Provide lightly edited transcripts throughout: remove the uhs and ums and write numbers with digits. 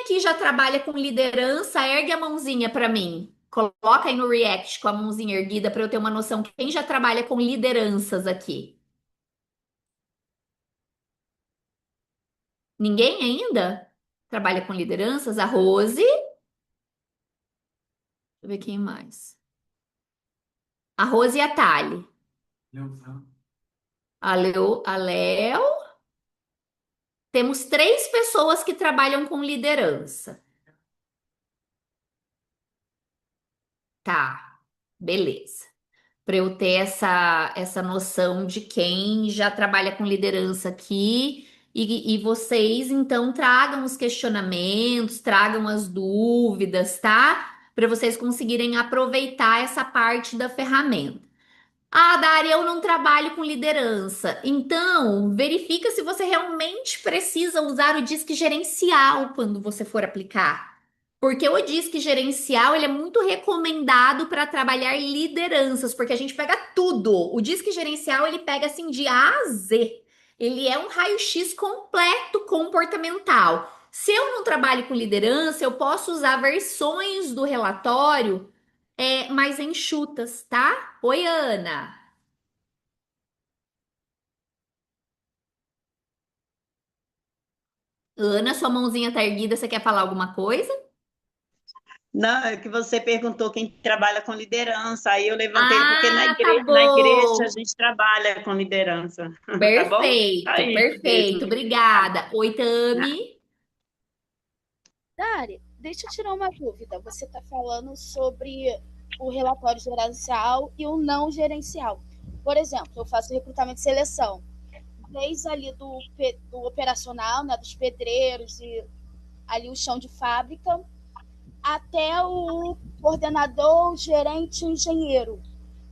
aqui já trabalha com liderança, ergue a mãozinha para mim. Coloca aí no React com a mãozinha erguida para eu ter uma noção. Quem já trabalha com lideranças aqui? Ninguém ainda trabalha com lideranças? A Rose. Deixa eu ver quem mais. A Rose e a Thali. A Léo. Temos três pessoas que trabalham com liderança. Tá, beleza. Para eu ter essa noção de quem já trabalha com liderança aqui e vocês então tragam os questionamentos, tragam as dúvidas, tá? Para vocês conseguirem aproveitar essa parte da ferramenta. Ah, Dari, eu não trabalho com liderança. Então, verifica se você realmente precisa usar o disque gerencial quando você for aplicar. Porque o disque gerencial, ele é muito recomendado para trabalhar lideranças, porque a gente pega tudo. O disque gerencial, ele pega assim de A a Z. Ele é um raio-x completo comportamental. Se eu não trabalho com liderança, eu posso usar versões do relatório mais enxutas, tá? Oi, Ana. Ana, sua mãozinha tá erguida, você quer falar alguma coisa? Não, é que você perguntou quem trabalha com liderança, aí eu levantei, porque Ah, tá na igreja a bom. gente trabalha com liderança, tá bom? Só Perfeito, isso perfeito. mesmo. Tá bom. Obrigada. Oi, Tami. Dari, deixa eu tirar uma dúvida. Você está falando sobre o relatório gerencial e o não gerencial. Por exemplo, eu faço recrutamento e seleção, desde ali do operacional, né, dos pedreiros e ali o chão de fábrica, até o coordenador, gerente, engenheiro.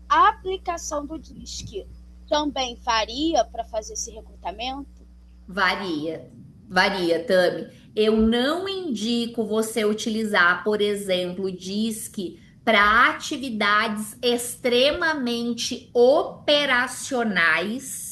A aplicação do DISC também varia para fazer esse recrutamento? Varia, varia, Tami. Eu não indico você utilizar, por exemplo, o DISC para atividades extremamente operacionais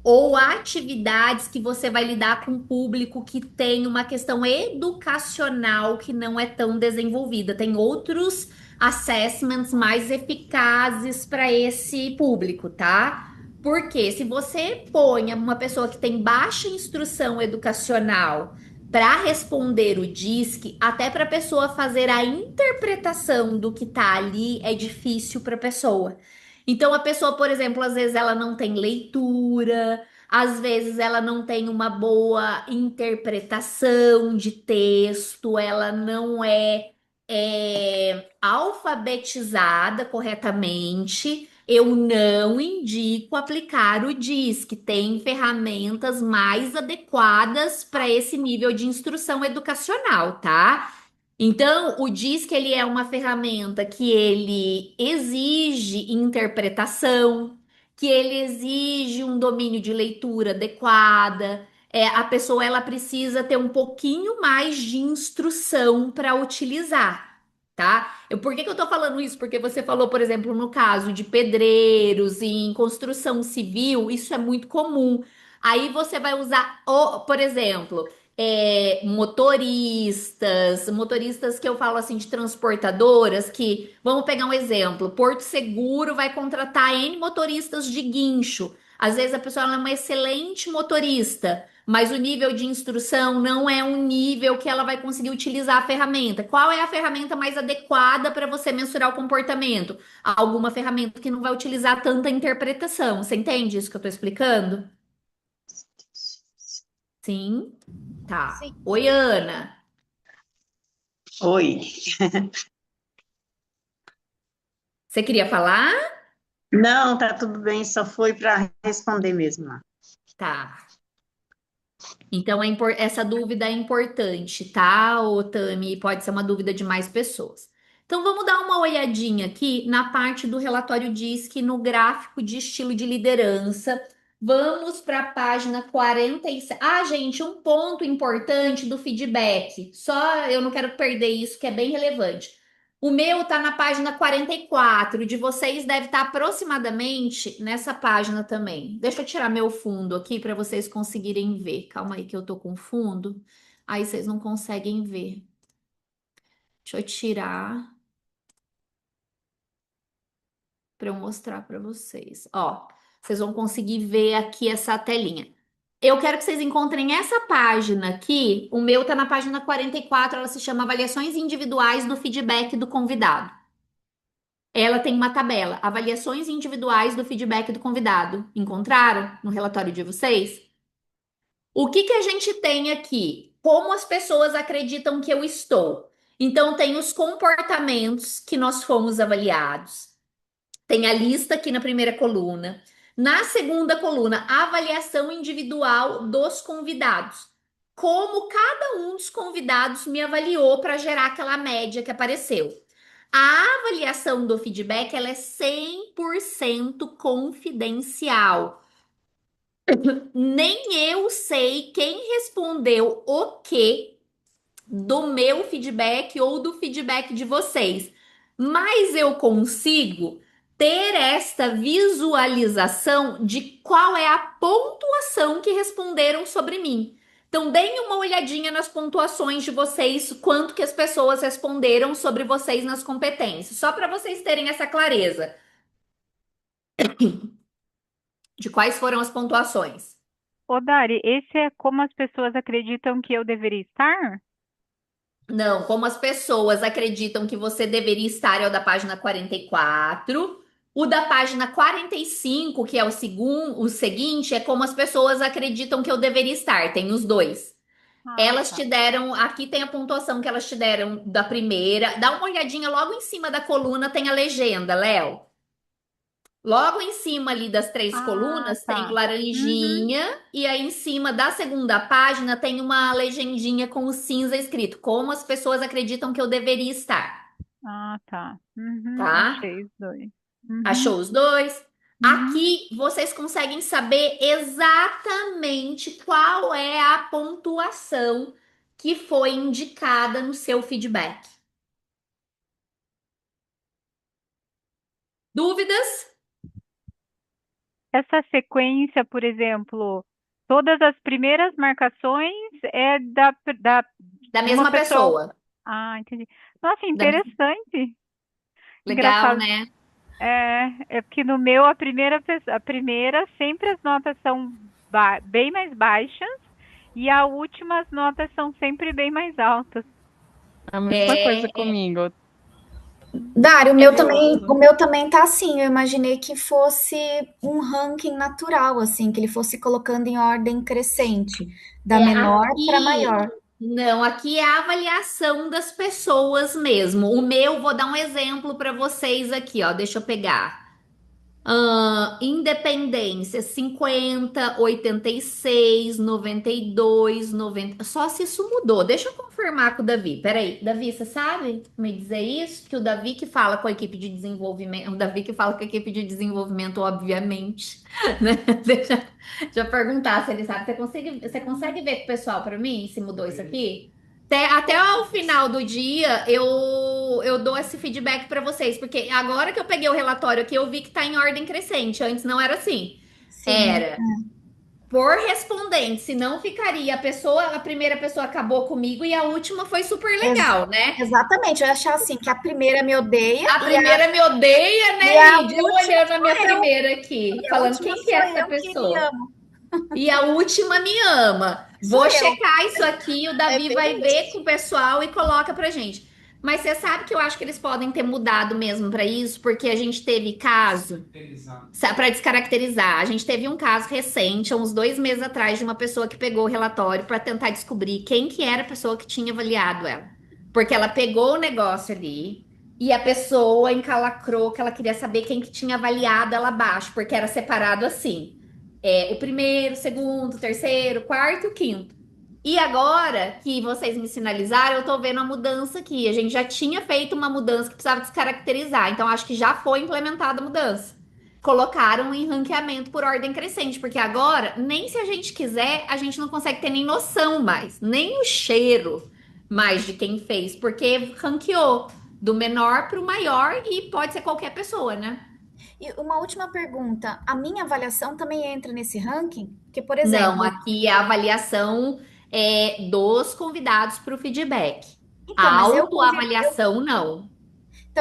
ou atividades que você vai lidar com um público que tem uma questão educacional que não é tão desenvolvida. Tem outros assessments mais eficazes para esse público, tá? Porque se você põe uma pessoa que tem baixa instrução educacional para responder o DISC, até para a pessoa fazer a interpretação do que tá ali é difícil para a pessoa. Então a pessoa, por exemplo, às vezes ela não tem leitura, às vezes ela não tem uma boa interpretação de texto, ela não é alfabetizada corretamente. Eu não indico aplicar o DISC. Tem ferramentas mais adequadas para esse nível de instrução educacional, tá? Então, o DISC ele é uma ferramenta que ele exige interpretação, que ele exige um domínio de leitura adequada. A pessoa ela precisa ter um pouquinho mais de instrução para utilizar, tá? Por que que eu tô falando isso? Porque você falou, por exemplo, no caso de pedreiros e em construção civil, isso é muito comum. Aí você vai usar, por exemplo, motoristas que eu falo assim de transportadoras, que, vamos pegar um exemplo, Porto Seguro vai contratar N motoristas de guincho. Às vezes a pessoa ela é uma excelente motorista, mas o nível de instrução não é um nível que ela vai conseguir utilizar a ferramenta. Qual é a ferramenta mais adequada para você mensurar o comportamento? Alguma ferramenta que não vai utilizar tanta interpretação. Você entende isso que eu estou explicando? Sim? Tá. Sim. Oi, Ana. Oi. Você queria falar? Não, tá tudo bem, só foi para responder mesmo lá. Tá. Então, essa dúvida é importante, tá, ô Tami? Pode ser uma dúvida de mais pessoas. Então, vamos dar uma olhadinha aqui na parte do relatório DISC no gráfico de estilo de liderança. Vamos para a página 47. Ah, gente, um ponto importante do feedback. Só eu não quero perder isso, que é bem relevante. O meu tá na página 44, de vocês deve estar aproximadamente nessa página também. Deixa eu tirar meu fundo aqui para vocês conseguirem ver. Calma aí que eu tô com fundo. Aí vocês não conseguem ver. Deixa eu tirar para eu mostrar para vocês. Ó, vocês vão conseguir ver aqui essa telinha. Eu quero que vocês encontrem essa página aqui. O meu tá na página 44, ela se chama Avaliações Individuais do Feedback do Convidado. Ela tem uma tabela, avaliações individuais do feedback do convidado. Encontraram no relatório de vocês? O que que a gente tem aqui? Como as pessoas acreditam que eu estou? Então, tem os comportamentos que nós fomos avaliados. Tem a lista aqui na primeira coluna. Na segunda coluna, a avaliação individual dos convidados. Como cada um dos convidados me avaliou para gerar aquela média que apareceu. A avaliação do feedback ela é 100% confidencial. Nem eu sei quem respondeu o que do meu feedback ou do feedback de vocês, mas eu consigo ter esta visualização de qual é a pontuação que responderam sobre mim. Então, deem uma olhadinha nas pontuações de vocês, quanto que as pessoas responderam sobre vocês nas competências, só para vocês terem essa clareza de quais foram as pontuações. Ô, Dari, esse é como as pessoas acreditam que eu deveria estar? Não, como as pessoas acreditam que você deveria estar é o da página 44. O da página 45, que é o seguinte, é como as pessoas acreditam que eu deveria estar. Tem os dois. Ah, Elas tá. te deram, aqui tem a pontuação que elas te deram da primeira. Dá uma olhadinha logo em cima da coluna, tem a legenda, Léo. Logo em cima ali das três Ah, colunas tem o tá. Uhum. laranjinha e aí em cima da segunda página tem uma legendinha com o cinza escrito, como as pessoas acreditam que eu deveria estar, Ah, tá. Uhum. tá? Achei os dois. Uhum. Achou os dois? Uhum. Aqui vocês conseguem saber exatamente qual é a pontuação que foi indicada no seu feedback. Dúvidas? Essa sequência, por exemplo, todas as primeiras marcações é Da de uma mesma pessoa. pessoa. Ah, entendi. Nossa, Da mes- interessante. Legal, Engraçado. né? É porque no meu a primeira sempre as notas são bem mais baixas e a última as notas são sempre bem mais altas. A mesma É, coisa comigo. Dário, é o mesmo. meu também tá assim. Eu imaginei que fosse um ranking natural, assim, que ele fosse colocando em ordem crescente, da menor para Aqui, maior. não, aqui é a avaliação das pessoas mesmo. O meu, vou dar um exemplo para vocês aqui, ó. Deixa eu pegar. Independência, 50, 86, 92, 90. Só se isso mudou. Deixa eu confirmar com o Davi. Peraí, Davi, você sabe me dizer isso? Que o Davi que fala com a equipe de desenvolvimento, o Davi que fala com a equipe de desenvolvimento, obviamente, né? Deixa eu perguntar se ele sabe. Você consegue ver com o pessoal para mim se mudou isso aqui? Até o final do dia eu dou esse feedback para vocês, porque agora que eu peguei o relatório aqui, eu vi que tá em ordem crescente. Antes não era assim. Sim, Era por respondente, senão ficaria a primeira pessoa acabou comigo e a última foi super ex- legal, né? exatamente. Eu ia achar assim, que a primeira me odeia A primeira me odeia, e né, a Lídia? Eu última olhando a minha sou eu. primeira aqui, E a falando última quem que sou é essa eu que me pessoa? amo. E a última me ama. Sou Vou eu. checar isso aqui, o É Davi vai bem ver isso. com o pessoal e coloca pra gente. Mas você sabe que eu acho que eles podem ter mudado mesmo pra isso, porque a gente teve caso para descaracterizar. A gente teve um caso recente, há uns 2 meses atrás, de uma pessoa que pegou o relatório pra tentar descobrir quem que era a pessoa que tinha avaliado ela. Porque ela pegou o negócio ali e a pessoa encalacrou que ela queria saber quem que tinha avaliado ela abaixo, porque era separado assim. O primeiro, o segundo, o terceiro, o quarto e o quinto. E agora que vocês me sinalizaram, eu tô vendo a mudança aqui. A gente já tinha feito uma mudança que precisava descaracterizar, então acho que já foi implementada a mudança. Colocaram em ranqueamento por ordem crescente, porque agora, nem se a gente quiser, a gente não consegue ter nem noção mais, nem o cheiro mais de quem fez, porque ranqueou do menor para o maior e pode ser qualquer pessoa, né? E uma última pergunta. A minha avaliação também entra nesse ranking? Porque, por Não, exemplo, aqui a avaliação dos convidados para o feedback. Então, A autoavaliação, não.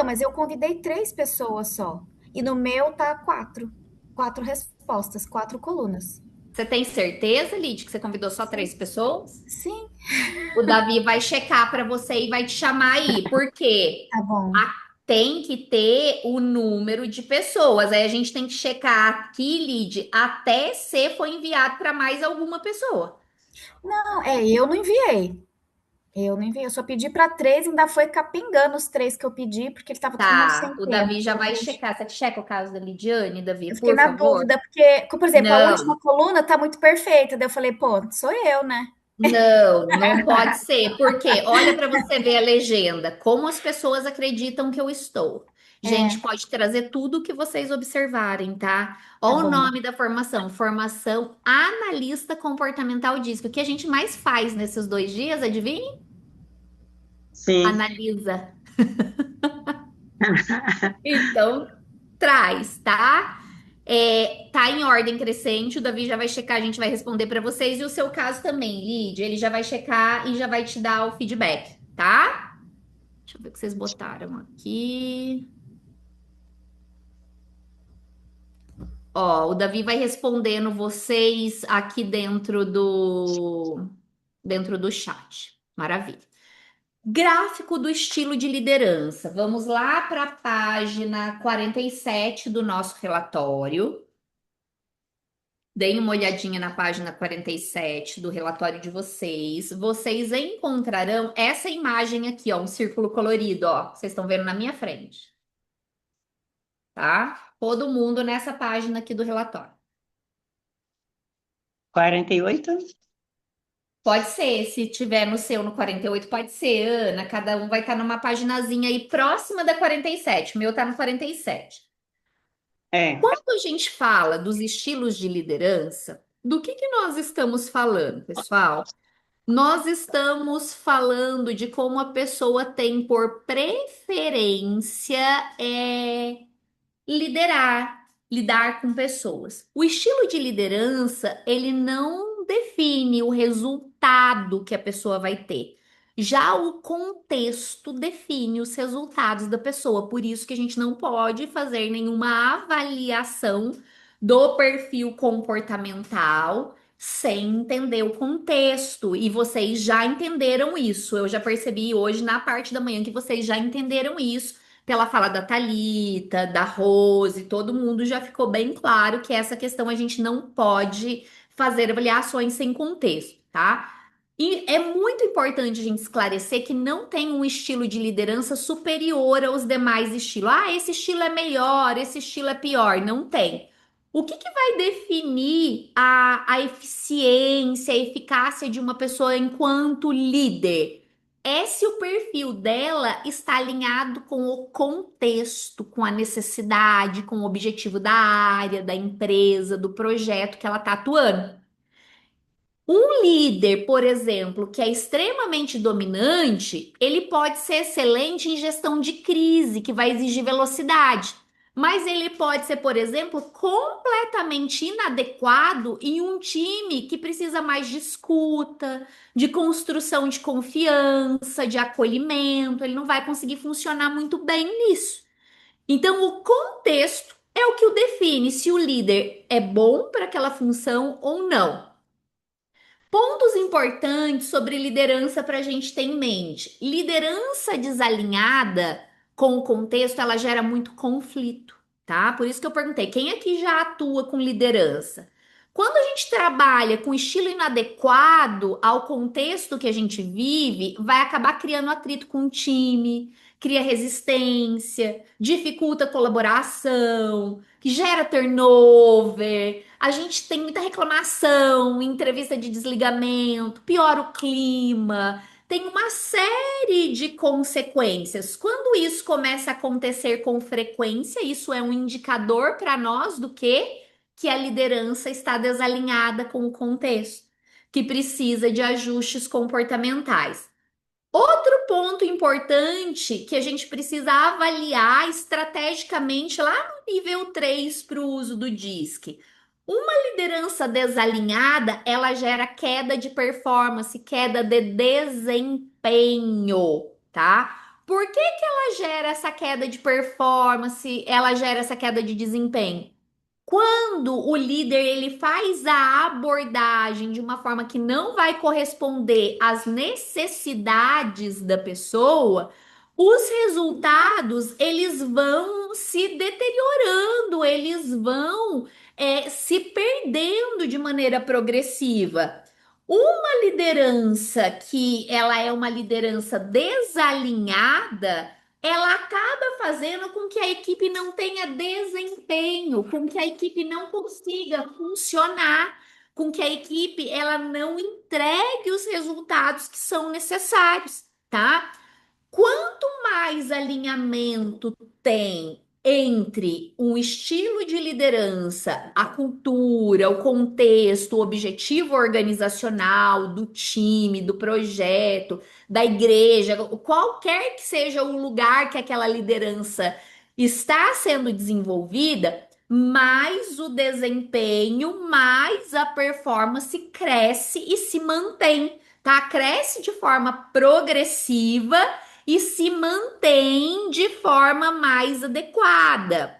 mas eu convidei 3 pessoas só. E no meu tá 4. 4 respostas, 4 colunas. Você tem certeza, Lid, que você convidou só 3 pessoas? Sim, O Davi vai checar para você e vai te chamar aí. Por quê? tá bom. Tem que ter o número de pessoas. Aí a gente tem que checar aqui, Lid, até se foi enviado para mais alguma pessoa. Não, eu não enviei. Eu não enviei. Eu só pedi para 3, ainda foi capengando os 3 que eu pedi, porque ele tava todo mundo sem Tá, o tempo. Davi já vai checar. Você checa o caso da Lidiane, Davi, Eu fiquei por na favor? dúvida, porque, por exemplo, a Não. última coluna tá muito perfeita. Daí eu falei, pô, sou eu, né? Não, não pode ser, porque olha para você ver a legenda, como as pessoas acreditam que eu estou. Gente, É, pode trazer tudo o que vocês observarem, tá? tá Olha o bom. nome da formação, formação analista comportamental DISC. O que a gente mais faz nesses 2 dias, adivinha? Sim. Analisa. Então, traz, tá? Tá em ordem crescente, o Davi já vai checar, a gente vai responder para vocês. E o seu caso também, Lídia, ele já vai checar e já vai te dar o feedback, tá? Deixa eu ver o que vocês botaram aqui. Ó, o Davi vai respondendo vocês aqui dentro do chat. Maravilha. Gráfico do estilo de liderança. Vamos lá para a página 47 do nosso relatório. Deem uma olhadinha na página 47 do relatório de vocês. Vocês encontrarão essa imagem aqui, ó, um círculo colorido, ó. Vocês estão vendo na minha frente, tá? Todo mundo nessa página aqui do relatório. 48? Pode ser, se tiver no seu no 48, pode ser, Ana. Cada um vai estar numa paginazinha aí próxima da 47. O meu tá no 47. É. Quando a gente fala dos estilos de liderança, do que nós estamos falando, pessoal? Nós estamos falando de como a pessoa tem por preferência lidar com pessoas. O estilo de liderança, ele não define o resultado que a pessoa vai ter. Já o contexto define os resultados da pessoa. Por isso que a gente não pode fazer nenhuma avaliação do perfil comportamental sem entender o contexto. E vocês já entenderam isso. Eu já percebi hoje na parte da manhã que vocês já entenderam isso pela fala da Thalita, da Rose, todo mundo já ficou bem claro que essa questão a gente não pode fazer avaliações sem contexto, tá? E é muito importante a gente esclarecer que não tem um estilo de liderança superior aos demais estilos. Ah, esse estilo é melhor, esse estilo é pior. Não tem. O que vai definir a eficiência, a eficácia de uma pessoa enquanto líder? É se o perfil dela está alinhado com o contexto, com a necessidade, com o objetivo da área, da empresa, do projeto que ela está atuando. Um líder, por exemplo, que é extremamente dominante, ele pode ser excelente em gestão de crise, que vai exigir velocidade. Mas ele pode ser, por exemplo, completamente inadequado em um time que precisa mais de escuta, de construção de confiança, de acolhimento. Ele não vai conseguir funcionar muito bem nisso. Então, o contexto é o que o define se o líder é bom para aquela função ou não. Pontos importantes sobre liderança para a gente ter em mente. Liderança desalinhada com o contexto, ela gera muito conflito, tá? Por isso que eu perguntei, quem aqui já atua com liderança? Quando a gente trabalha com estilo inadequado ao contexto que a gente vive, vai acabar criando atrito com o time, cria resistência, dificulta a colaboração, que gera turnover. A gente tem muita reclamação, entrevista de desligamento, piora o clima, tem uma série de consequências. Quando isso começa a acontecer com frequência, isso é um indicador para nós do que a liderança está desalinhada com o contexto, que precisa de ajustes comportamentais. Outro ponto importante que a gente precisa avaliar estrategicamente lá no nível 3 para o uso do DISC. Uma liderança desalinhada, ela gera queda de performance, queda de desempenho, tá? Por que que ela gera essa queda de performance? Ela gera essa queda de desempenho? Quando o líder ele faz a abordagem de uma forma que não vai corresponder às necessidades da pessoa, os resultados eles vão se deteriorando, eles vão se perdendo de maneira progressiva. Uma liderança que ela é uma liderança desalinhada, ela acaba fazendo com que a equipe não tenha desempenho, com que a equipe não consiga funcionar, com que a equipe ela não entregue os resultados que são necessários, tá? Quanto mais alinhamento tem entre um estilo de liderança, a cultura, o contexto, o objetivo organizacional do time, do projeto, da igreja, qualquer que seja o lugar que aquela liderança está sendo desenvolvida, mais o desempenho, mais a performance cresce e se mantém, tá? Cresce de forma progressiva e se mantém de forma mais adequada.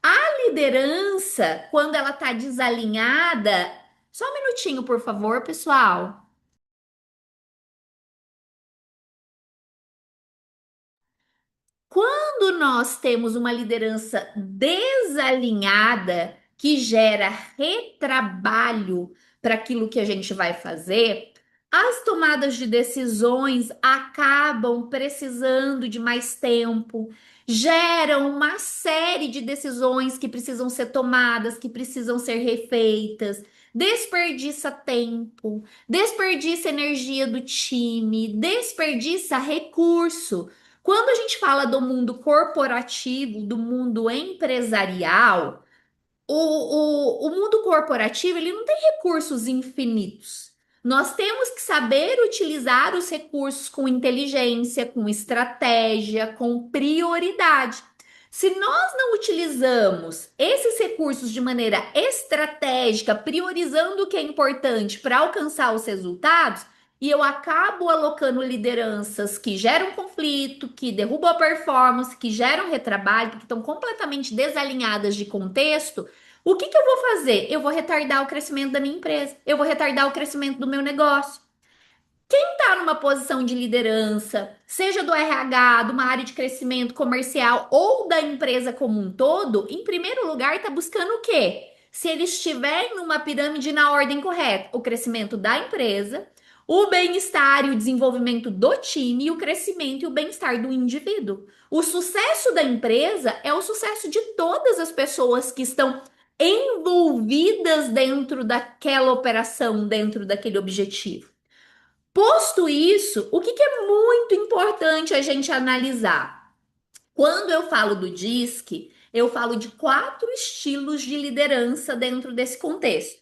A liderança, quando ela está desalinhada, só um minutinho, por favor, pessoal. Quando nós temos uma liderança desalinhada, que gera retrabalho para aquilo que a gente vai fazer, as tomadas de decisões acabam precisando de mais tempo, geram uma série de decisões que precisam ser tomadas, que precisam ser refeitas, desperdiça tempo, desperdiça energia do time, desperdiça recurso. Quando a gente fala do mundo corporativo, do mundo empresarial, o mundo corporativo ele não tem recursos infinitos. Nós temos que saber utilizar os recursos com inteligência, com estratégia, com prioridade. Se nós não utilizamos esses recursos de maneira estratégica, priorizando o que é importante para alcançar os resultados, e eu acabo alocando lideranças que geram conflito, que derrubam a performance, que geram retrabalho, que estão completamente desalinhadas de contexto, o que que eu vou fazer? Eu vou retardar o crescimento da minha empresa, eu vou retardar o crescimento do meu negócio. Quem está numa posição de liderança, seja do RH, de uma área de crescimento comercial ou da empresa como um todo, em primeiro lugar está buscando o quê? Se ele estiver numa pirâmide na ordem correta, o crescimento da empresa, o bem-estar e o desenvolvimento do time e o crescimento e o bem-estar do indivíduo. O sucesso da empresa é o sucesso de todas as pessoas que estão envolvidas dentro daquela operação, dentro daquele objetivo. Posto isso, o que que é muito importante a gente analisar? Quando eu falo do DISC, eu falo de 4 estilos de liderança dentro desse contexto.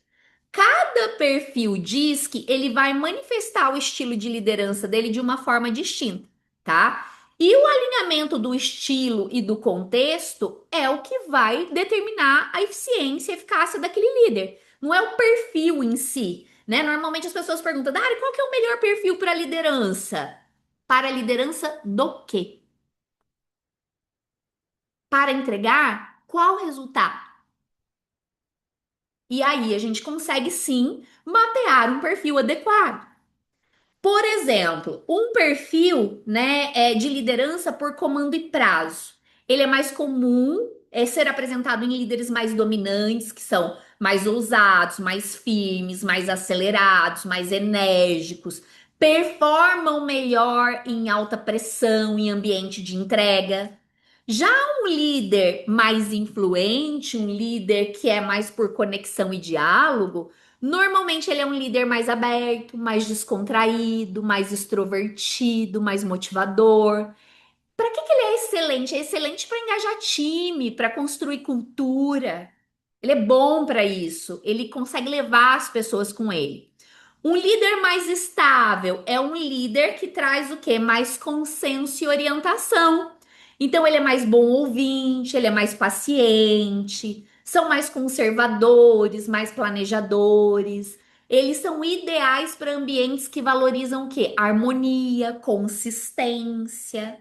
Cada perfil DISC, ele vai manifestar o estilo de liderança dele de uma forma distinta, tá? E o alinhamento do estilo e do contexto é o que vai determinar a eficiência e eficácia daquele líder. Não é o perfil em si, né? Normalmente as pessoas perguntam, Dari, qual que é o melhor perfil para liderança? Para liderança do quê? Para entregar qual resultado? E aí a gente consegue sim mapear um perfil adequado. Por exemplo, um perfil, né, de liderança por comando e prazo. Ele é mais comum ser apresentado em líderes mais dominantes, que são mais ousados, mais firmes, mais acelerados, mais enérgicos, performam melhor em alta pressão, em ambiente de entrega. Já um líder mais influente, um líder que é mais por conexão e diálogo, normalmente ele é um líder mais aberto, mais descontraído, mais extrovertido, mais motivador. Para que que ele é excelente? É excelente para engajar time, para construir cultura. Ele é bom para isso. Ele consegue levar as pessoas com ele. Um líder mais estável é um líder que traz o quê? Mais consenso e orientação. Então, ele é mais bom ouvinte, ele é mais paciente, São mais conservadores, mais planejadores. Eles são ideais para ambientes que valorizam o quê? Harmonia, consistência.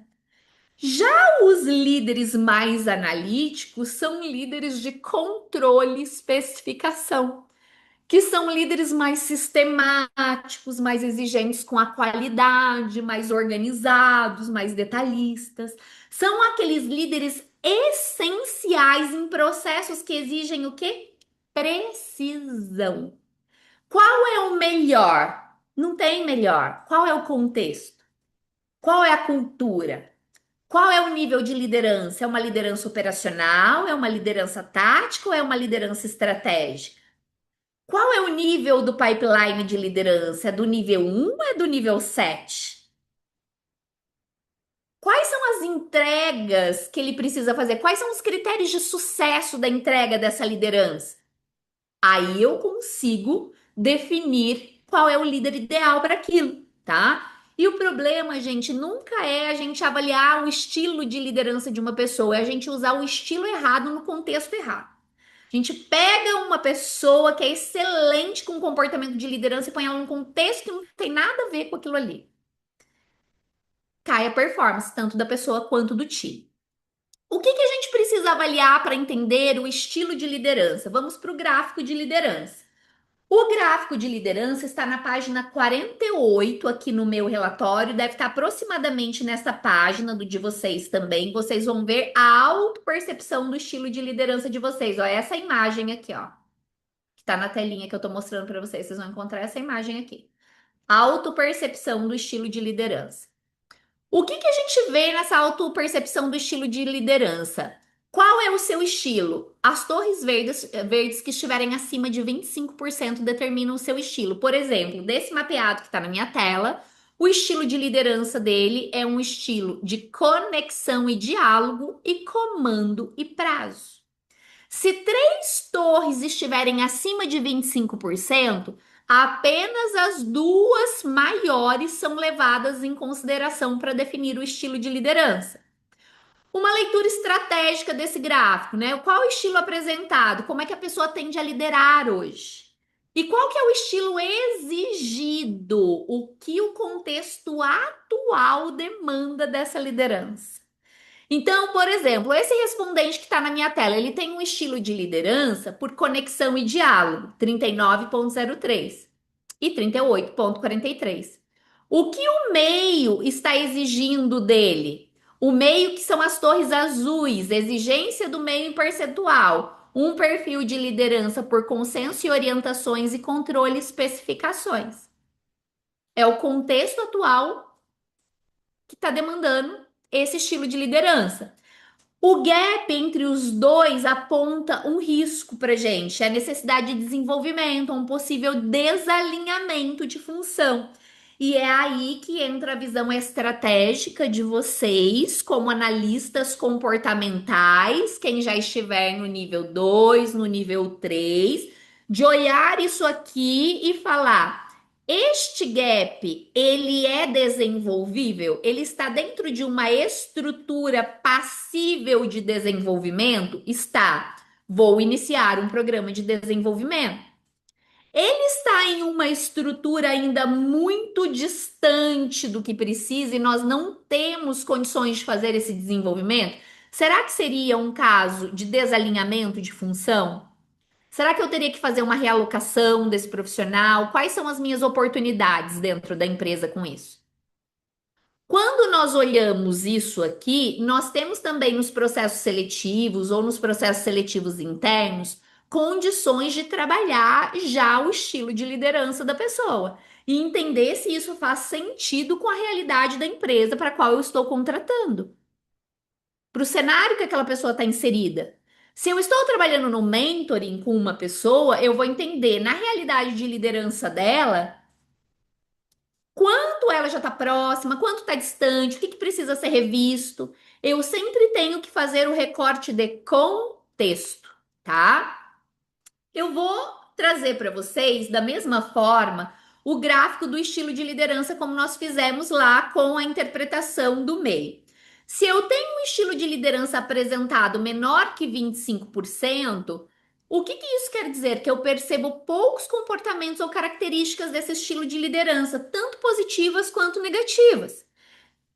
Já os líderes mais analíticos são líderes de controle e especificação, que são líderes mais sistemáticos, mais exigentes com a qualidade, mais organizados, mais detalhistas. São aqueles líderes essenciais em processos que exigem o quê? Precisão. Qual é o melhor? Não tem melhor. Qual é o contexto? Qual é a cultura? Qual é o nível de liderança? É uma liderança operacional? É uma liderança tática ou é uma liderança estratégica? Qual é o nível do pipeline de liderança? É do nível 1 ou é do nível 7? Quais são as entregas que ele precisa fazer? Quais são os critérios de sucesso da entrega dessa liderança? Aí eu consigo definir qual é o líder ideal para aquilo, tá? E o problema, gente, nunca é a gente avaliar o estilo de liderança de uma pessoa, é a gente usar o estilo errado no contexto errado. A gente pega uma pessoa que é excelente com comportamento de liderança e põe ela num contexto que não tem nada a ver com aquilo ali. Cai a performance, tanto da pessoa quanto do time. O que a gente precisa avaliar para entender o estilo de liderança? Vamos para o gráfico de liderança. O gráfico de liderança está na página 48 aqui no meu relatório, deve estar aproximadamente nessa página do de vocês também. Vocês vão ver a autopercepção do estilo de liderança de vocês. Ó, essa imagem aqui, ó, que está na telinha que eu estou mostrando para vocês. Vocês vão encontrar essa imagem aqui. Autopercepção do estilo de liderança. O que a gente vê nessa autopercepção do estilo de liderança? Qual é o seu estilo? As torres verdes que estiverem acima de 25% determinam o seu estilo. Por exemplo, desse mapeado que está na minha tela, o estilo de liderança dele é um estilo de conexão e diálogo e comando e prazo. Se 3 torres estiverem acima de 25%, apenas as 2 maiores são levadas em consideração para definir o estilo de liderança. Uma leitura estratégica desse gráfico, né? Qual o estilo apresentado? Como é que a pessoa tende a liderar hoje? E qual que é o estilo exigido? O que o contexto atual demanda dessa liderança? Então, por exemplo, esse respondente que está na minha tela, ele tem um estilo de liderança por conexão e diálogo, 39,03 e 38,43. O que o meio está exigindo dele? O meio que são as torres azuis, exigência do meio em percentual, um perfil de liderança por consenso e orientações e controle e especificações. É o contexto atual que está demandando esse estilo de liderança. O gap entre os dois aponta um risco para gente, a necessidade de desenvolvimento, um possível desalinhamento de função. E é aí que entra a visão estratégica de vocês, como analistas comportamentais, quem já estiver no nível 2, no nível 3, de olhar isso aqui e falar: este gap, ele é desenvolvível? Ele está dentro de uma estrutura passível de desenvolvimento? Está. Vou iniciar um programa de desenvolvimento. Ele está em uma estrutura ainda muito distante do que precisa e nós não temos condições de fazer esse desenvolvimento? Será que seria um caso de desalinhamento de função? Será que eu teria que fazer uma realocação desse profissional? Quais são as minhas oportunidades dentro da empresa com isso? Quando nós olhamos isso aqui, nós temos também nos processos seletivos ou nos processos seletivos internos condições de trabalhar já o estilo de liderança da pessoa e entender se isso faz sentido com a realidade da empresa para a qual eu estou contratando, para o cenário que aquela pessoa está inserida. Se eu estou trabalhando no mentoring com uma pessoa, eu vou entender na realidade de liderança dela quanto ela já está próxima, quanto está distante, o que precisa ser revisto. Eu sempre tenho que fazer o recorte de contexto, tá? Eu vou trazer para vocês, da mesma forma, o gráfico do estilo de liderança, como nós fizemos lá com a interpretação do MEI. Se eu tenho um estilo de liderança apresentado menor que 25%, O que que isso quer dizer? Que eu percebo poucos comportamentos ou características desse estilo de liderança, tanto positivas quanto negativas.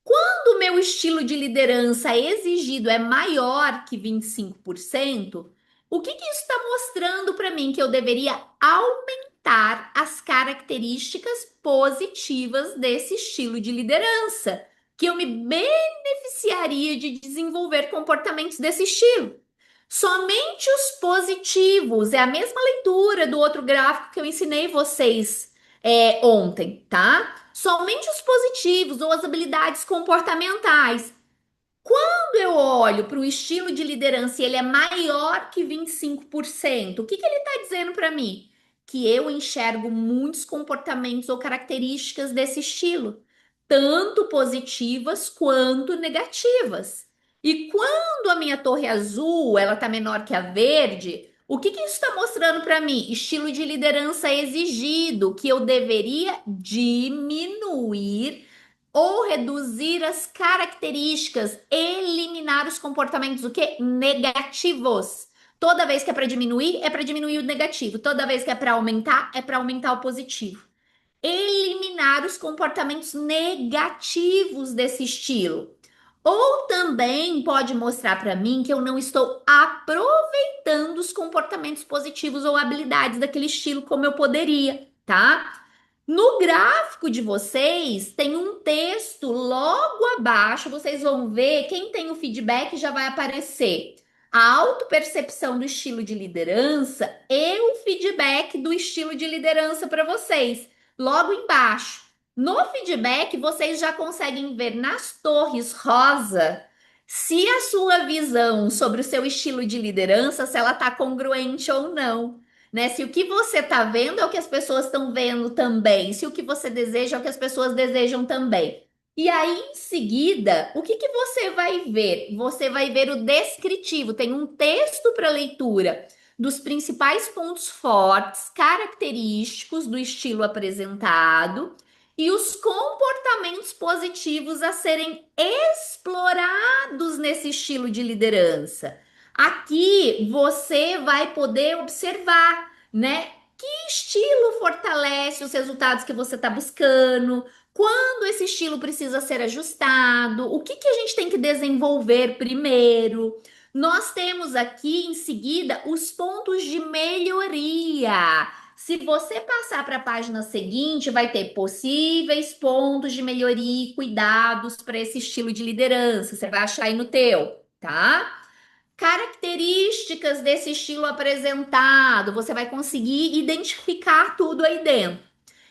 Quando o meu estilo de liderança exigido é maior que 25%, o que que isso está mostrando para mim? Que eu deveria aumentar as características positivas desse estilo de liderança, que eu me beneficiaria de desenvolver comportamentos desse estilo. Somente os positivos, é a mesma leitura do outro gráfico que eu ensinei vocês ontem, tá? Somente os positivos ou as habilidades comportamentais. Quando eu olho para o estilo de liderança e ele é maior que 25%, o que que ele está dizendo para mim? Que eu enxergo muitos comportamentos ou características desse estilo, tanto positivas quanto negativas. E quando a minha torre azul ela está menor que a verde, o que que isso está mostrando para mim? Estilo de liderança exigido, que eu deveria diminuir ou reduzir as características, eliminar os comportamentos o quê? Negativos. Toda vez que é para diminuir o negativo. Toda vez que é para aumentar o positivo. Eliminar os comportamentos negativos desse estilo. Ou também pode mostrar para mim que eu não estou aproveitando os comportamentos positivos ou habilidades daquele estilo como eu poderia, tá? No gráfico de vocês, tem um texto logo abaixo, vocês vão ver, quem tem o feedback já vai aparecer. A autopercepção do estilo de liderança e o feedback do estilo de liderança para vocês, logo embaixo. No feedback, vocês já conseguem ver nas torres rosa se a sua visão sobre o seu estilo de liderança, se ela está congruente ou não, né? Se o que você está vendo é o que as pessoas estão vendo também, se o que você deseja é o que as pessoas desejam também. E aí, em seguida, o que que você vai ver? Você vai ver o descritivo, tem um texto para leitura dos principais pontos fortes, característicos do estilo apresentado e os comportamentos positivos a serem explorados nesse estilo de liderança. Aqui você vai poder observar, né? Que estilo fortalece os resultados que você está buscando? Quando esse estilo precisa ser ajustado? O que que a gente tem que desenvolver primeiro? Nós temos aqui em seguida os pontos de melhoria. Se você passar para a página seguinte, vai ter possíveis pontos de melhoria e cuidados para esse estilo de liderança. Você vai achar aí no teu, tá? Características desse estilo apresentado, você vai conseguir identificar tudo aí dentro.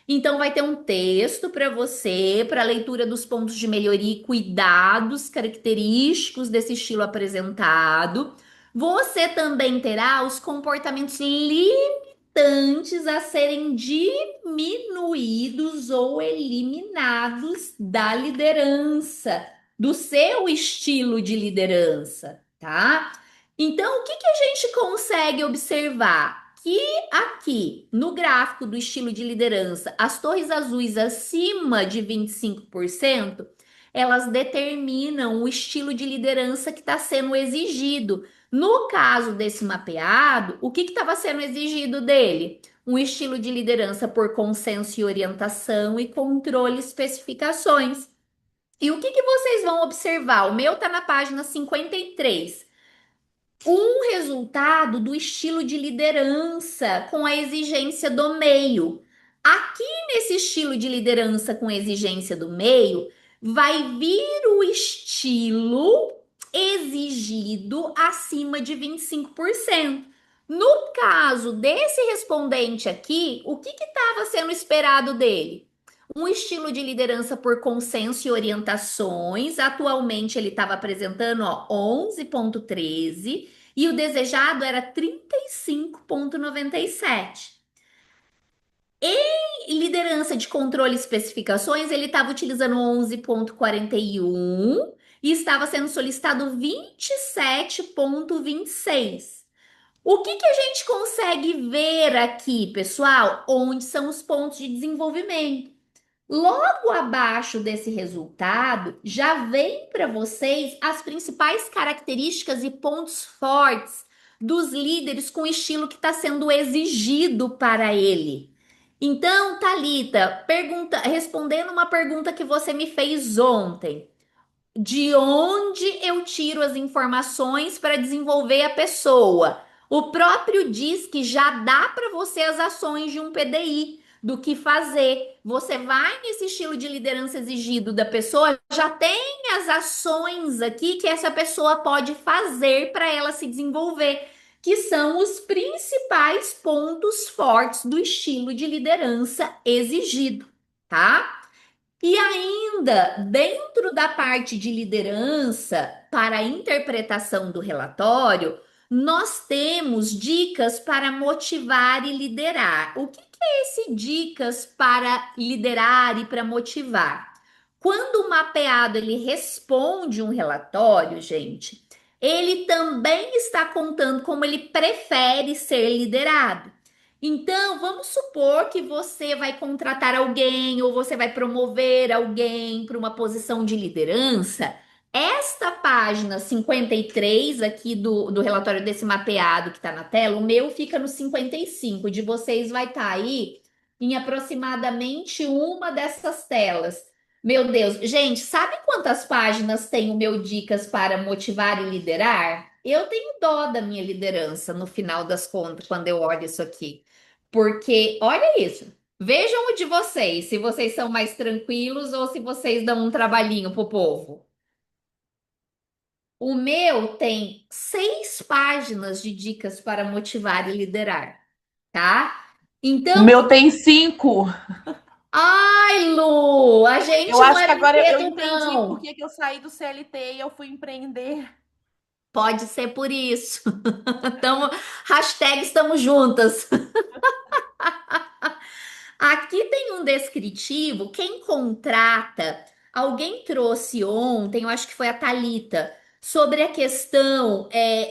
Então, vai ter um texto para você, para leitura dos pontos de melhoria e cuidados característicos desse estilo apresentado. Você também terá os comportamentos limitantes a serem diminuídos ou eliminados da liderança, do seu estilo de liderança, tá? Então, o que que a gente consegue observar? Que aqui no gráfico do estilo de liderança, as torres azuis acima de 25%, elas determinam o estilo de liderança que está sendo exigido. No caso desse mapeado, o que estava sendo exigido dele? Um estilo de liderança por consenso e orientação e controle especificações. E o que que vocês vão observar? O meu está na página 53. Um resultado do estilo de liderança com a exigência do meio. Aqui nesse estilo de liderança com exigência do meio, vai vir o estilo exigido acima de 25%. No caso desse respondente aqui, o que estava sendo esperado dele? Um estilo de liderança por consenso e orientações. Atualmente ele estava apresentando 11,13 e o desejado era 35,97. Em liderança de controle e especificações, ele estava utilizando 11,41 e estava sendo solicitado 27,26. O que que a gente consegue ver aqui, pessoal? Onde são os pontos de desenvolvimento? Logo abaixo desse resultado, já vem para vocês as principais características e pontos fortes dos líderes com o estilo que está sendo exigido para ele. Então, Thalita, respondendo uma pergunta que você me fez ontem, de onde eu tiro as informações para desenvolver a pessoa? O próprio diz que já dá para você as ações de um PDI, do que fazer. Você vai nesse estilo de liderança exigido da pessoa, já tem as ações aqui que essa pessoa pode fazer para ela se desenvolver, que são os principais pontos fortes do estilo de liderança exigido, tá? E ainda, dentro da parte de liderança, para a interpretação do relatório, nós temos dicas para motivar e liderar. O que é esse dicas para liderar e para motivar? Quando o mapeado ele responde um relatório, gente, ele também está contando como ele prefere ser liderado. Então, vamos supor que você vai contratar alguém ou você vai promover alguém para uma posição de liderança. Esta página 53 aqui do relatório desse mapeado que está na tela, o meu fica no 55, de vocês vai estar aí em aproximadamente uma dessas telas. Meu Deus, gente, sabe quantas páginas tem o meu Dicas para Motivar e Liderar? Eu tenho dó da minha liderança no final das contas, quando eu olho isso aqui. Porque, olha isso. Vejam o de vocês, se vocês são mais tranquilos ou se vocês dão um trabalhinho pro povo. O meu tem 6 páginas de dicas para motivar e liderar, tá? O Então, meu tem 5. ai, Lu, a gente Eu não acho é que agora eu brinquedo, entendi não. por que eu saí do CLT e eu fui empreender. Pode ser por isso. Então, hashtag estamos juntas. Aqui tem um descritivo. Quem contrata, alguém trouxe ontem, eu acho que foi a Thalita, sobre a questão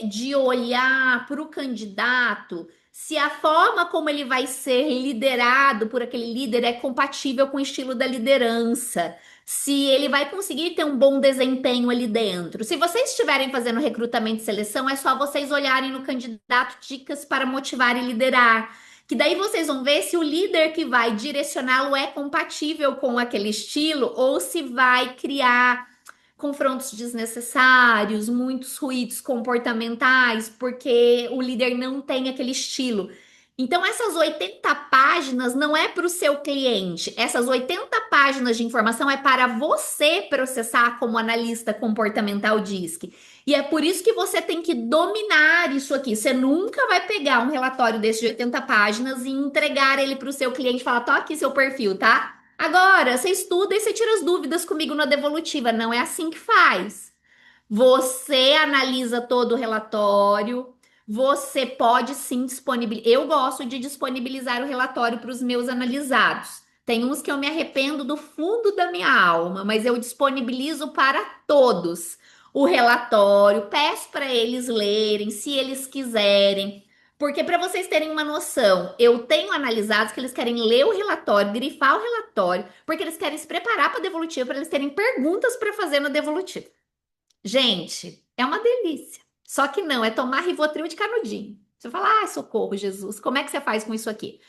de olhar para o candidato se a forma como ele vai ser liderado por aquele líder é compatível com o estilo da liderança. Se ele vai conseguir ter um bom desempenho ali dentro. Se vocês estiverem fazendo recrutamento e seleção, é só vocês olharem no candidato dicas para motivar e liderar. Que daí vocês vão ver se o líder que vai direcioná-lo é compatível com aquele estilo ou se vai criar confrontos desnecessários, muitos ruídos comportamentais, porque o líder não tem aquele estilo. Então, essas 80 páginas não é para o seu cliente. Essas 80 páginas de informação é para você processar como analista comportamental DISC. E é por isso que você tem que dominar isso aqui. Você nunca vai pegar um relatório desse de 80 páginas e entregar ele para o seu cliente e falar: tô aqui seu perfil, tá? Agora, você estuda e você tira as dúvidas comigo na devolutiva. Não é assim que faz. Você analisa todo o relatório. Você pode sim disponibilizar. Eu gosto de disponibilizar o relatório para os meus analisados. Tem uns que eu me arrependo do fundo da minha alma, mas eu disponibilizo para todos o relatório, peço para eles lerem, se eles quiserem. Porque, para vocês terem uma noção, eu tenho analisados que eles querem ler o relatório, grifar o relatório, porque eles querem se preparar para a devolutiva, para eles terem perguntas para fazer na devolutiva. Gente, é uma delícia. Só que não, é tomar Rivotril de canudinho. Você fala: ah, socorro, Jesus, como é que você faz com isso aqui?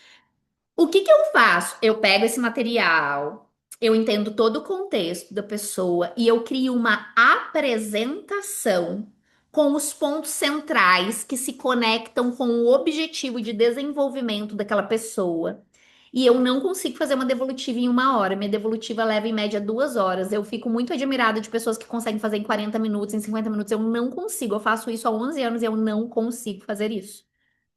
O que que eu faço? Eu pego esse material, eu entendo todo o contexto da pessoa e eu crio uma apresentação com os pontos centrais que se conectam com o objetivo de desenvolvimento daquela pessoa. E eu não consigo fazer uma devolutiva em 1 hora. Minha devolutiva leva em média 2 horas. Eu fico muito admirada de pessoas que conseguem fazer em 40 minutos, em 50 minutos. Eu não consigo. Eu faço isso há 11 anos e eu não consigo fazer isso.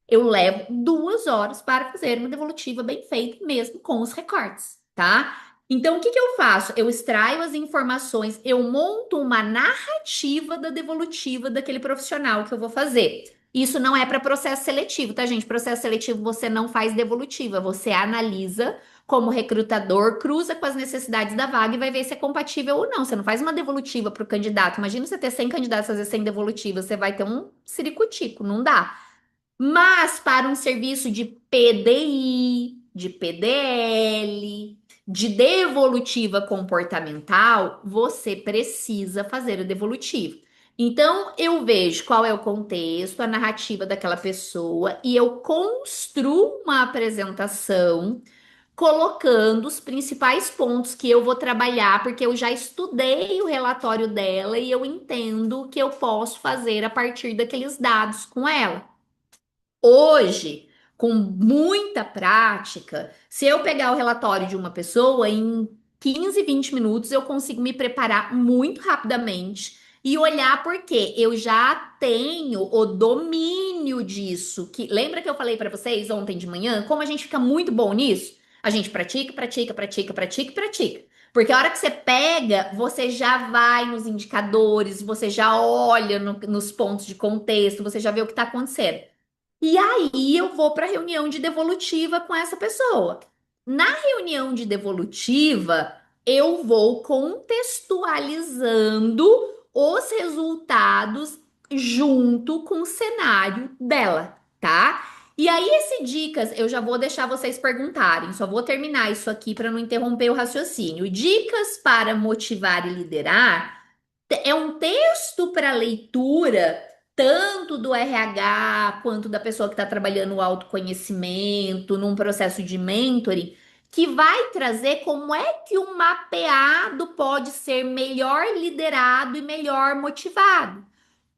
Eu levo 2 horas para fazer uma devolutiva bem feita, mesmo com os recortes, tá? Então, o que que eu faço? Eu extraio as informações, eu monto uma narrativa da devolutiva daquele profissional que eu vou fazer. Isso não é para processo seletivo, tá, gente? Processo seletivo você não faz devolutiva, você analisa como recrutador, cruza com as necessidades da vaga e vai ver se é compatível ou não. Você não faz uma devolutiva para o candidato. Imagina você ter 100 candidatos fazer 100 devolutivas, você vai ter um ciricutico, não dá. Mas para um serviço de PDI, de PDL, de devolutiva comportamental, você precisa fazer o devolutivo. Então, eu vejo qual é o contexto, a narrativa daquela pessoa e eu construo uma apresentação colocando os principais pontos que eu vou trabalhar, porque eu já estudei o relatório dela e eu entendo o que eu posso fazer a partir daqueles dados com ela. Hoje, com muita prática, se eu pegar o relatório de uma pessoa, em 15, 20 minutos eu consigo me preparar muito rapidamente e olhar porque eu já tenho o domínio disso. Que lembra que eu falei para vocês ontem de manhã, como a gente fica muito bom nisso? A gente pratica, pratica, pratica, pratica e pratica. Porque a hora que você pega, você já vai nos indicadores, você já olha nos pontos de contexto, você já vê o que está acontecendo. E aí eu vou para a reunião de devolutiva com essa pessoa. Na reunião de devolutiva, eu vou contextualizando os resultados junto com o cenário dela, tá? E aí, esse dicas, eu já vou deixar vocês perguntarem, só vou terminar isso aqui para não interromper o raciocínio. Dicas para motivar e liderar é um texto para leitura tanto do RH quanto da pessoa que está trabalhando o autoconhecimento, num processo de mentoring, que vai trazer como é que o mapeado pode ser melhor liderado e melhor motivado.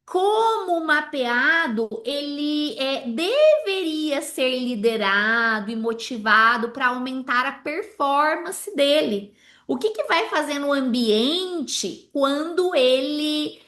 Como o mapeado, ele deveria ser liderado e motivado para aumentar a performance dele. O que que vai fazer no ambiente quando ele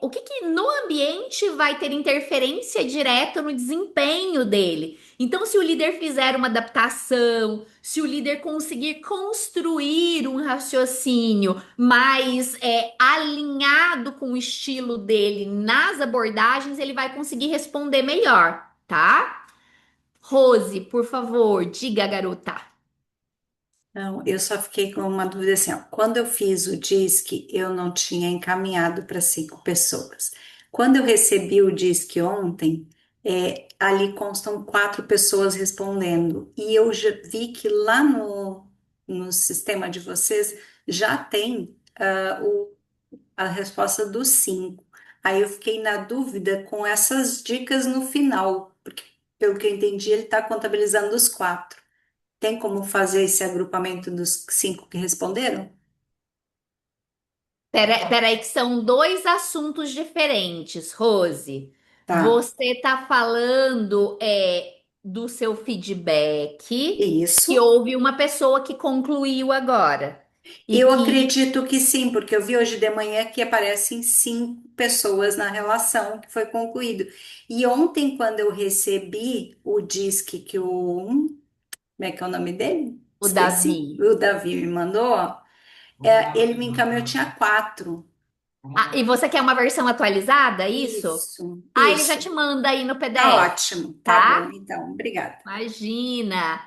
o que que no ambiente vai ter interferência direta no desempenho dele? Então, se o líder fizer uma adaptação, se o líder conseguir construir um raciocínio mais alinhado com o estilo dele nas abordagens, ele vai conseguir responder melhor, tá? Rose, por favor, diga, garota. Não, eu só fiquei com uma dúvida assim, ó. Quando eu fiz o DISC, eu não tinha encaminhado para 5 pessoas. Quando eu recebi o DISC ontem, ali constam 4 pessoas respondendo. E eu já vi que lá no sistema de vocês já tem a resposta dos 5. Aí eu fiquei na dúvida com essas dicas no final, porque pelo que eu entendi, ele está contabilizando os 4. Tem como fazer esse agrupamento dos 5 que responderam? Peraí, que são dois assuntos diferentes, Rose. Tá. Você tá falando do seu feedback, que Isso. houve uma pessoa que concluiu agora. E Eu que acredito que sim, porque eu vi hoje de manhã que aparecem 5 pessoas na relação que foi concluído. E ontem, quando eu recebi o disque que como é que é o nome dele? o Esqueci. Davi. O Davi me mandou, ele me encaminhou, tinha 4. Ah, e você quer uma versão atualizada, é isso? Isso, Ah, ele já te isso. manda aí no Tá PDF, ótimo. Tá bom, tá? então. Obrigada. Imagina.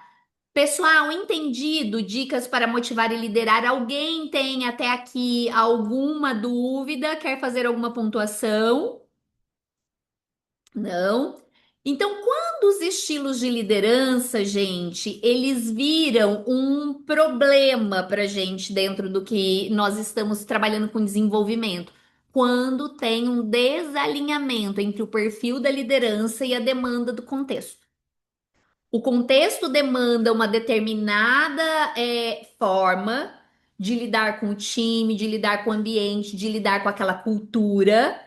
Pessoal, entendido? Dicas para motivar e liderar. Alguém tem até aqui alguma dúvida? Quer fazer alguma pontuação? Não? Então, quando os estilos de liderança, gente, eles viram um problema para gente dentro do que nós estamos trabalhando com desenvolvimento? Quando tem um desalinhamento entre o perfil da liderança e a demanda do contexto. O contexto demanda uma determinada forma de lidar com o time, de lidar com o ambiente, de lidar com aquela cultura,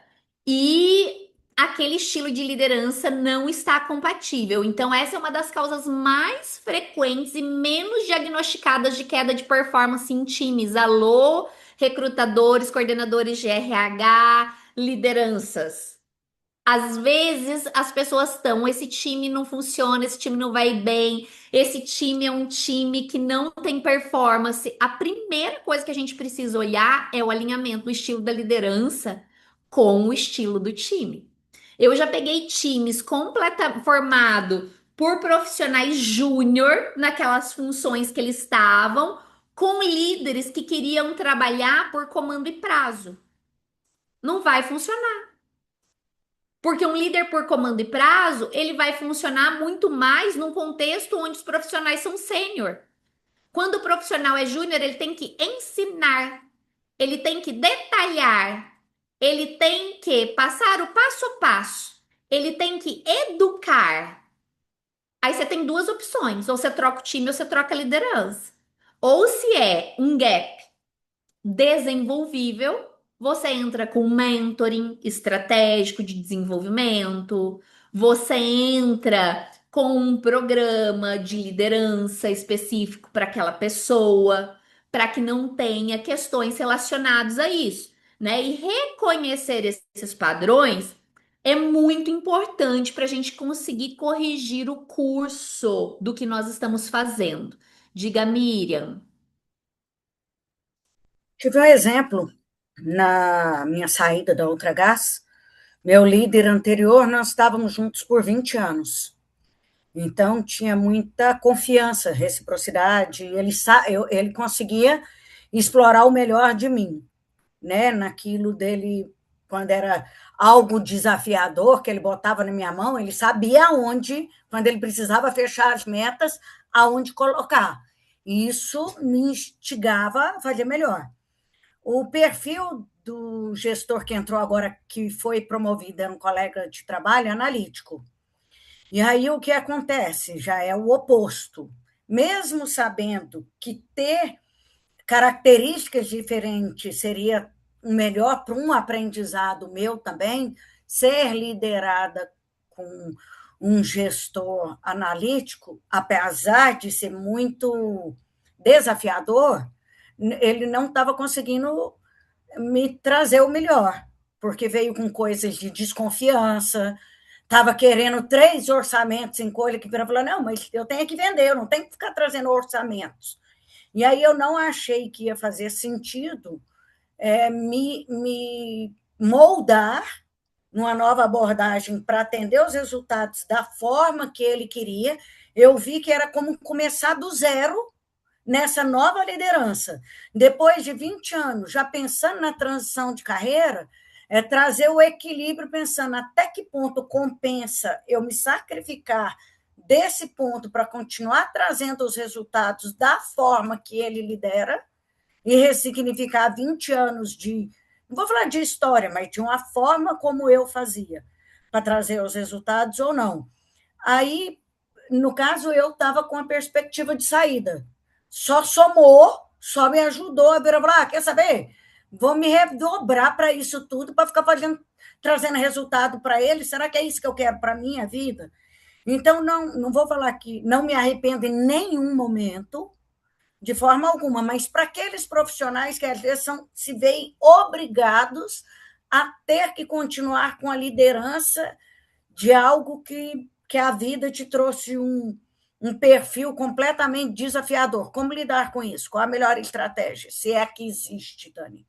e aquele estilo de liderança não está compatível. Então, essa é uma das causas mais frequentes e menos diagnosticadas de queda de performance em times. Alô, recrutadores, coordenadores de RH, lideranças. Às vezes as pessoas estão, esse time não funciona, esse time não vai bem, esse time é um time que não tem performance. A primeira coisa que a gente precisa olhar é o alinhamento do estilo da liderança com o estilo do time. Eu já peguei times formado por profissionais júnior naquelas funções que eles estavam, com líderes que queriam trabalhar por comando e prazo. Não vai funcionar. Porque um líder por comando e prazo, ele vai funcionar muito mais num contexto onde os profissionais são sênior. Quando o profissional é júnior, ele tem que ensinar, ele tem que detalhar, ele tem que passar o passo a passo, ele tem que educar. Aí você tem duas opções: ou você troca o time ou você troca a liderança. Ou se é um gap desenvolvível, você entra com mentoring estratégico de desenvolvimento, você entra com um programa de liderança específico para aquela pessoa, para que não tenha questões relacionadas a isso, né? E reconhecer esses padrões é muito importante para a gente conseguir corrigir o curso do que nós estamos fazendo. Diga, Miriam. Tive um exemplo na minha saída da Ultragás. Meu líder anterior, nós estávamos juntos por 20 anos. Então, tinha muita confiança, reciprocidade. Ele conseguia explorar o melhor de mim, né? Naquilo dele, quando era algo desafiador, que ele botava na minha mão, ele sabia aonde, quando ele precisava fechar as metas, aonde colocar. E isso me instigava a fazer melhor. O perfil do gestor que entrou agora, que foi promovido, era um colega de trabalho, analítico. E aí o que acontece? Já é o oposto. Mesmo sabendo que ter características diferentes seria melhor para um aprendizado meu também, ser liderada com um gestor analítico, apesar de ser muito desafiador, ele não estava conseguindo me trazer o melhor, porque veio com coisas de desconfiança, estava querendo 3 orçamentos em coisa que falou, não, mas eu tenho que vender, eu não tenho que ficar trazendo orçamentos. E aí eu não achei que ia fazer sentido me moldar numa nova abordagem para atender os resultados da forma que ele queria. Eu vi que era como começar do zero nessa nova liderança. Depois de 20 anos, já pensando na transição de carreira, trazer o equilíbrio, pensando até que ponto compensa eu me sacrificar desse ponto para continuar trazendo os resultados da forma que ele lidera e ressignificar 20 anos de, não vou falar de história, mas de uma forma como eu fazia, para trazer os resultados ou não. Aí, no caso, eu estava com a perspectiva de saída. Só somou, só me ajudou a ver, quer saber? Vou me redobrar para isso tudo, para ficar trazendo resultado para ele. Será que é isso que eu quero para a minha vida? Então, não vou falar que não me arrependo em nenhum momento, de forma alguma, mas para aqueles profissionais que às vezes se veem obrigados a ter que continuar com a liderança de algo que a vida te trouxe um perfil completamente desafiador. Como lidar com isso? Qual a melhor estratégia? Se é que existe, Dani.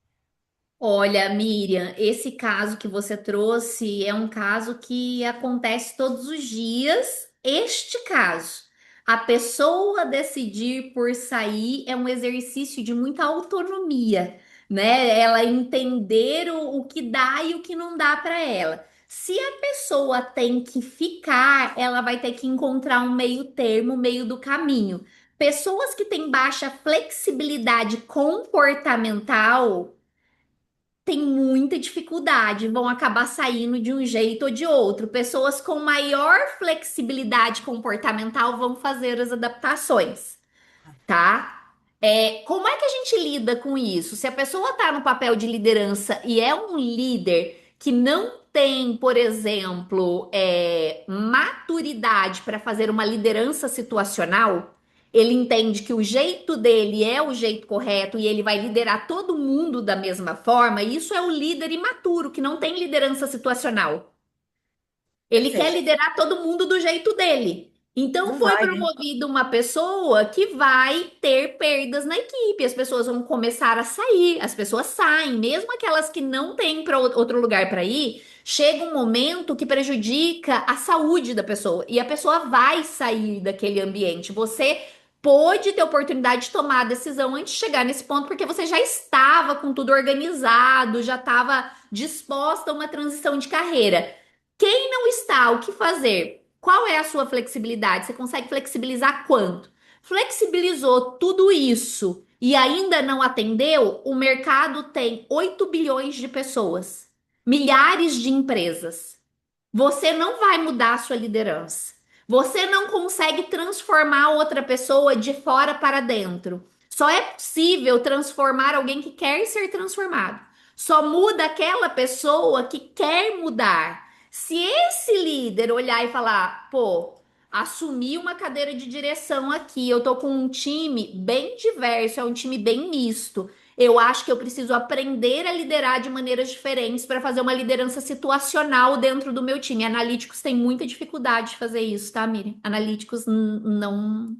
Olha, Miriam, esse caso que você trouxe é um caso que acontece todos os dias. Este caso, a pessoa decidir por sair é um exercício de muita autonomia, né? Ela entender o que dá e o que não dá para ela. Se a pessoa tem que ficar, ela vai ter que encontrar um meio termo, meio do caminho. Pessoas que têm baixa flexibilidade comportamental tem muita dificuldade, vão acabar saindo de um jeito ou de outro. Pessoas com maior flexibilidade comportamental vão fazer as adaptações, tá? Como é que a gente lida com isso? Se a pessoa está no papel de liderança e é um líder que não tem, por exemplo, maturidade para fazer uma liderança situacional, ele entende que o jeito dele é o jeito correto e ele vai liderar todo mundo da mesma forma, isso é o líder imaturo, que não tem liderança situacional. Ele quer Perfeito. liderar todo mundo do jeito dele. Então Não foi vai, né? promovida uma pessoa que vai ter perdas na equipe. As pessoas vão começar a sair, as pessoas saem, mesmo aquelas que não têm para outro lugar para ir, chega um momento que prejudica a saúde da pessoa e a pessoa vai sair daquele ambiente. Você pôde ter oportunidade de tomar a decisão antes de chegar nesse ponto, porque você já estava com tudo organizado, já estava disposta a uma transição de carreira. Quem não está, o que fazer? Qual é a sua flexibilidade? Você consegue flexibilizar quanto? Flexibilizou tudo isso e ainda não atendeu? O mercado tem 8 bilhões de pessoas. milhares de empresas. Você não vai mudar a sua liderança. Você não consegue transformar outra pessoa de fora para dentro. Só é possível transformar alguém que quer ser transformado. Só muda aquela pessoa que quer mudar. Se esse líder olhar e falar, pô, assumi uma cadeira de direção aqui, eu tô com um time bem diverso, é um time bem misto. Eu acho que eu preciso aprender a liderar de maneiras diferentes para fazer uma liderança situacional dentro do meu time. Analíticos têm muita dificuldade de fazer isso, tá, Miriam? Analíticos não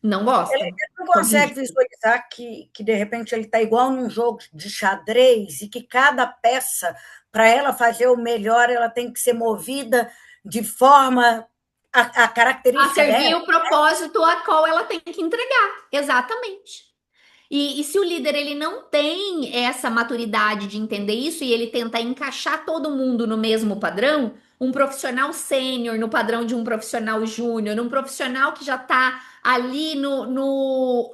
gostam. Não consegue visualizar que de repente ele está igual num jogo de xadrez e que cada peça, para ela fazer o melhor, ela tem que ser movida de forma a característica A servir dela. o propósito a qual ela tem que entregar. Exatamente. E se o líder ele não tem essa maturidade de entender isso e ele tenta encaixar todo mundo no mesmo padrão, um profissional sênior no padrão de um profissional júnior, um profissional que já está ali no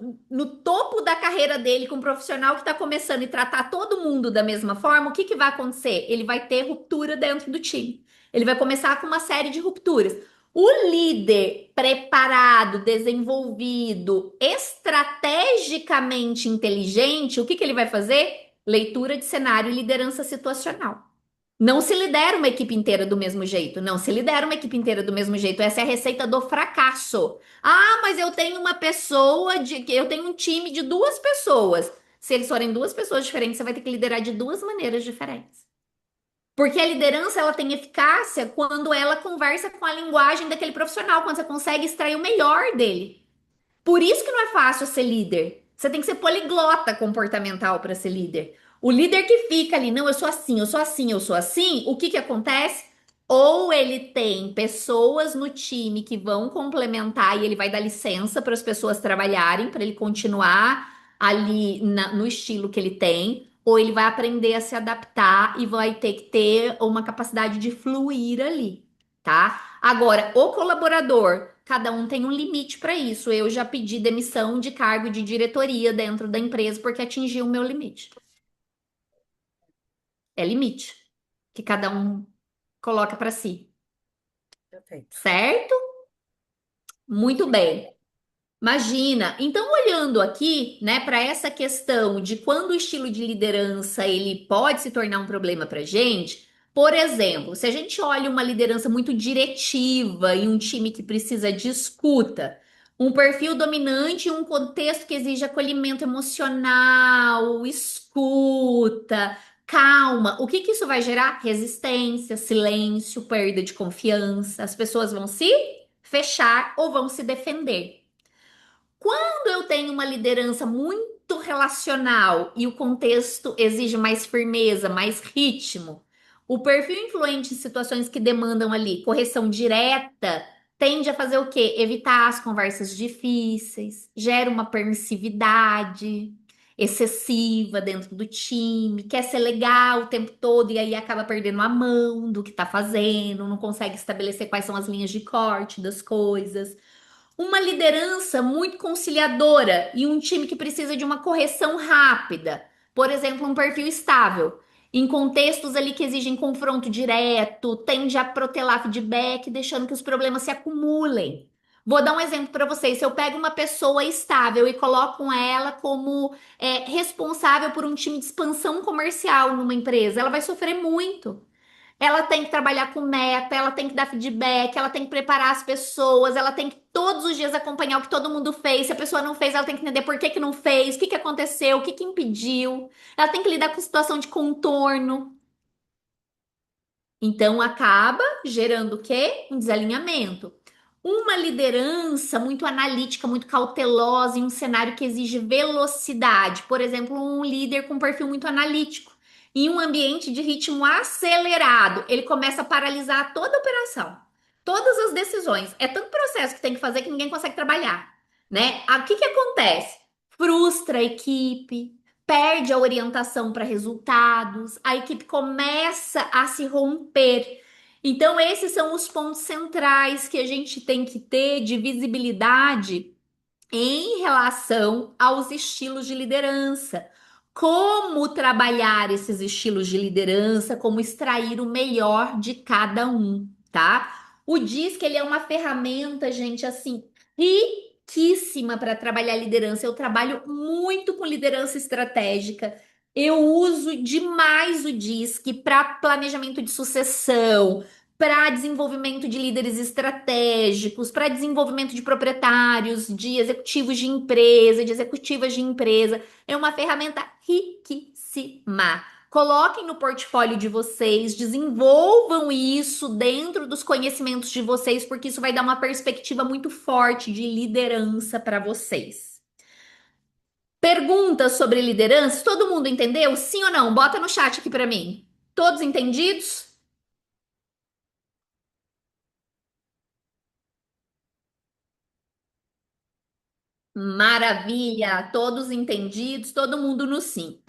topo da carreira dele, com um profissional que está começando e tratar todo mundo da mesma forma, o que que vai acontecer? Ele vai ter ruptura dentro do time. Ele vai começar com uma série de rupturas. O líder preparado, desenvolvido, estrategicamente inteligente, o que que ele vai fazer? Leitura de cenário e liderança situacional. Não se lidera uma equipe inteira do mesmo jeito. Não se lidera uma equipe inteira do mesmo jeito. Essa é a receita do fracasso. Ah, mas eu tenho eu tenho um time de 2 pessoas. Se eles forem 2 pessoas diferentes, você vai ter que liderar de 2 maneiras diferentes. Porque a liderança ela tem eficácia quando ela conversa com a linguagem daquele profissional, quando você consegue extrair o melhor dele. Por isso que não é fácil ser líder. Você tem que ser poliglota comportamental para ser líder. O líder que fica ali, não, eu sou assim, eu sou assim, eu sou assim, o que que acontece? Ou ele tem pessoas no time que vão complementar e ele vai dar licença para as pessoas trabalharem, para ele continuar ali no estilo que ele tem, ou ele vai aprender a se adaptar e vai ter que ter uma capacidade de fluir ali, tá? Agora, o colaborador, cada um tem um limite para isso. Eu já pedi demissão de cargo de diretoria dentro da empresa porque atingiu o meu limite. É limite que cada um coloca para si, Perfeito. certo? Muito bem. Imagina, então olhando aqui, né, para essa questão de quando o estilo de liderança ele pode se tornar um problema para gente, por exemplo, se a gente olha uma liderança muito diretiva e um time que precisa de escuta, um perfil dominante e um contexto que exige acolhimento emocional, escuta, calma, o que que isso vai gerar? Resistência, silêncio, perda de confiança, as pessoas vão se fechar ou vão se defender. Quando eu tenho uma liderança muito relacional e o contexto exige mais firmeza, mais ritmo, o perfil influente em situações que demandam ali correção direta tende a fazer o quê? Evitar as conversas difíceis, gera uma permissividade excessiva dentro do time, quer ser legal o tempo todo e aí acaba perdendo a mão do que tá fazendo, não consegue estabelecer quais são as linhas de corte das coisas. Uma liderança muito conciliadora e um time que precisa de uma correção rápida. Por exemplo, um perfil estável. Em contextos ali que exigem confronto direto, tende a protelar feedback, deixando que os problemas se acumulem. Vou dar um exemplo para vocês. Se eu pego uma pessoa estável e coloco ela como responsável por um time de expansão comercial numa empresa, ela vai sofrer muito. Ela tem que trabalhar com meta, ela tem que dar feedback, ela tem que preparar as pessoas, ela tem que todos os dias acompanhar o que todo mundo fez. Se a pessoa não fez, ela tem que entender por que que não fez, o que que aconteceu, o que que impediu. Ela tem que lidar com situação de contorno. Então acaba gerando o quê? Um desalinhamento. Uma liderança muito analítica, muito cautelosa em um cenário que exige velocidade. Por exemplo, um líder com um perfil muito analítico. Em um ambiente de ritmo acelerado, ele começa a paralisar toda a operação, todas as decisões. É tanto processo que tem que fazer que ninguém consegue trabalhar, né? O que que acontece? Frustra a equipe, perde a orientação para resultados, a equipe começa a se romper. Então, esses são os pontos centrais que a gente tem que ter de visibilidade em relação aos estilos de liderança. como trabalhar esses estilos de liderança, como extrair o melhor de cada um, tá? O DISC, ele é uma ferramenta, gente, assim, riquíssima para trabalhar liderança. Eu trabalho muito com liderança estratégica. Eu uso demais o DISC para planejamento de sucessão, para desenvolvimento de líderes estratégicos, para desenvolvimento de proprietários, de executivos de empresa, de executivas de empresa. É uma ferramenta riquíssima. Coloquem no portfólio de vocês, desenvolvam isso dentro dos conhecimentos de vocês, porque isso vai dar uma perspectiva muito forte de liderança para vocês. Perguntas sobre liderança? Todo mundo entendeu? Sim ou não? Bota no chat aqui para mim. Todos entendidos? Maravilha! Todos entendidos, todo mundo no sim.